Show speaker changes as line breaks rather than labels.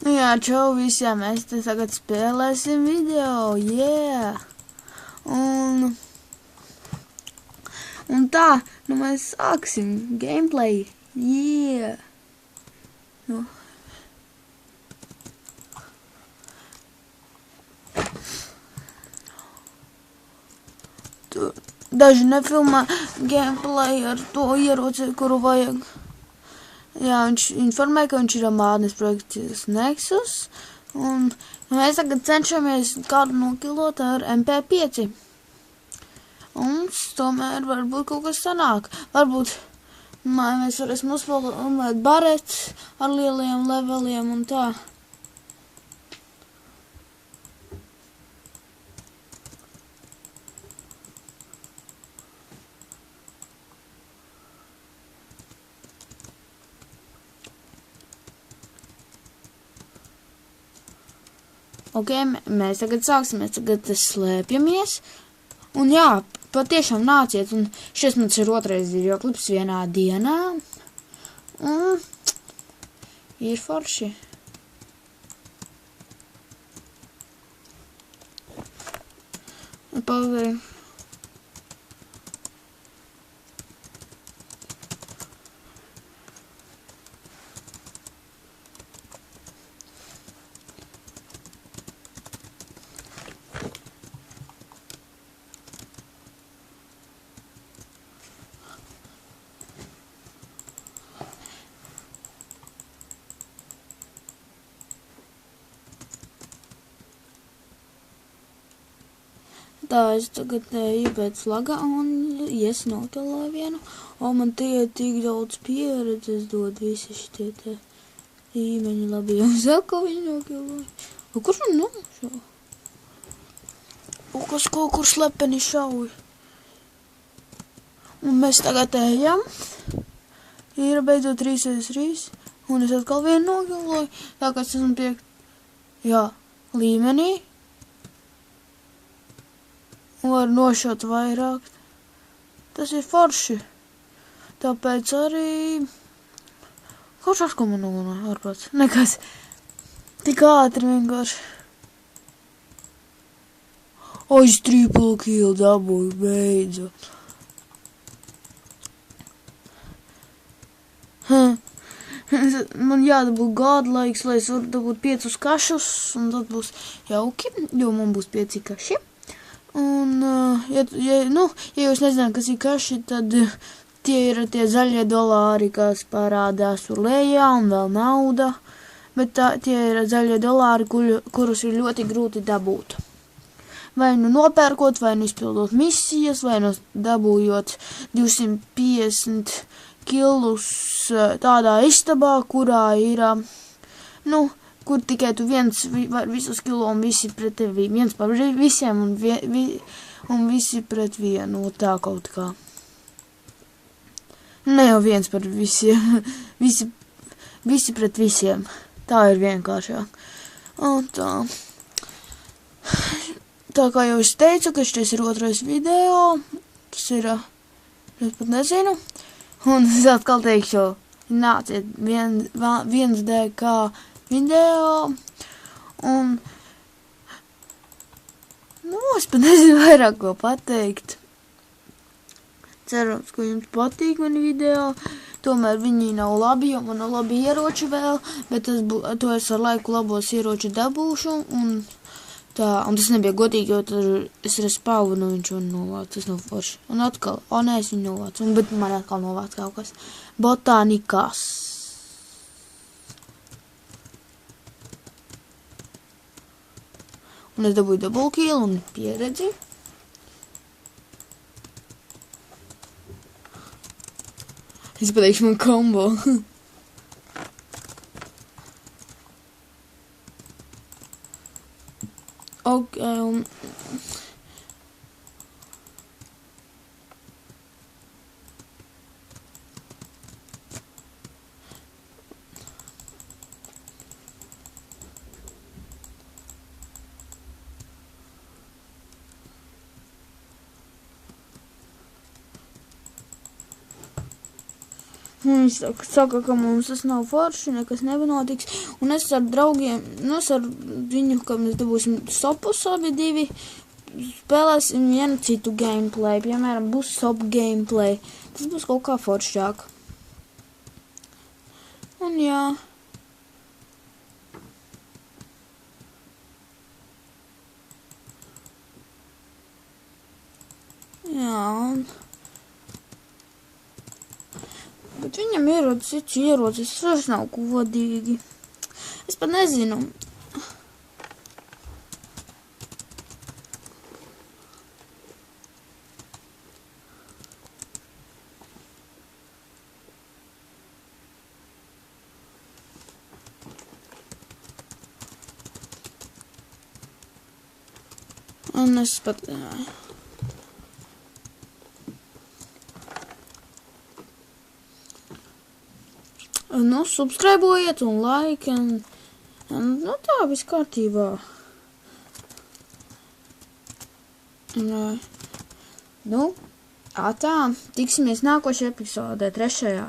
Jā, čau visiem, mēs te tagad spēlēsim video, yeah! Un tā, nu mēs sāksim gameplay, yeah! Nu. Daži nefilmē gameplay ar to ieroci, kuru vajag. Jā, viņš informē, ka viņš ir mātnes projekts Nexus, un mēs tagad cenšamies kādu nokilot ar MP5. Un tomēr varbūt kaut kas sanāk. Varbūt mēs varēsim uzspēlēt barets ar lieliem leveliem un tā. Ok, mēs tagad sāksim, mēs tagad slēpjamies. Un jā, patiešām nāciet, un šis mums ir otrais videoklips vienā dienā. Un ir forši. Pagaidām. Tā, es tagad eju pēc flaga un nokilāju vienu. O, man tie tik daudz pieredzes dod visi šitie te īmeņi labi. Jau saka, viņi nokilāju. O, kurš man nošauj? O, kas kaut kur slepeni šauj. Un mēs tagad ejam. Ir beidzot 3v3. Un es atkal vienu nokilāju. Tā kā es esmu līmenī. Var nošaut vairāk. Tas ir forši. Tāpēc arī... Kaut šās, ko man nogunāja ārprāts. Nekas. Tik ātri vienkārši. O, es triple kill dabūju, beidzot. Man jādabū godlaiks, lai es varu dabūt 5 kašus. Un tad būs jauki, jo man būs 5 kaši. Un, ja jūs nezināt, kas ir kaši, tad tie ir tie zaļie dolāri, kas parādās tur lejā un vēl nauda. Bet tie ir zaļie dolāri, kurus ir ļoti grūti dabūt. Vai nu nopērkot, vai nu izpildot misijas, vai nu dabūjot 250 kilus tādā istabā, kurā ir, kur tikai tu viens var visus kilo un visi pret tevi, viens par visiem un visi pret vienu, tā kaut kā. Ne jau viens par visiem, visi pret visiem, tā ir vienkāršāk. Un tā. Tā kā jau es teicu, ka šis ir otrais video, tas ir, es pat nezinu, un es atkal teikšu, nāciet 1DK video, un, es pat nezinu vairāk ko pateikt. Cerams, ka jums patīk mani video, tomēr viņi nav labi, jo man nav labi ieroči vēl, bet to es ar laiku labos ieroči dabūšu, un tas nebija godīgi, jo tad es respawnu viņš un novācu, tas nav forši. Un atkal, es viņu novācu, bet man atkal novāc kaut kas. Botānikas. Un es dabūju double kill un pieredzi. Es pateikšu man kombo. Ok, un... Viņš saka, ka mums tas nav forši, nekas nebanotiks. Un es ar draugiem, ar viņu, ka mēs dabūsim sopus abi divi, spēlēsim vienu citu gameplay. Piemēram, būs sop gameplay. Tas būs kaut kā foršāk. Un jā. Jā, un... Bet viņam ierodas cits ierocis, tas vairs nav godīgi. Es pat nezinu. Un es pat... Nu, subscribojiet un like, nu tā, viss kārtībā. Nu, tā, tiksimies nākošajā epizodē, 3.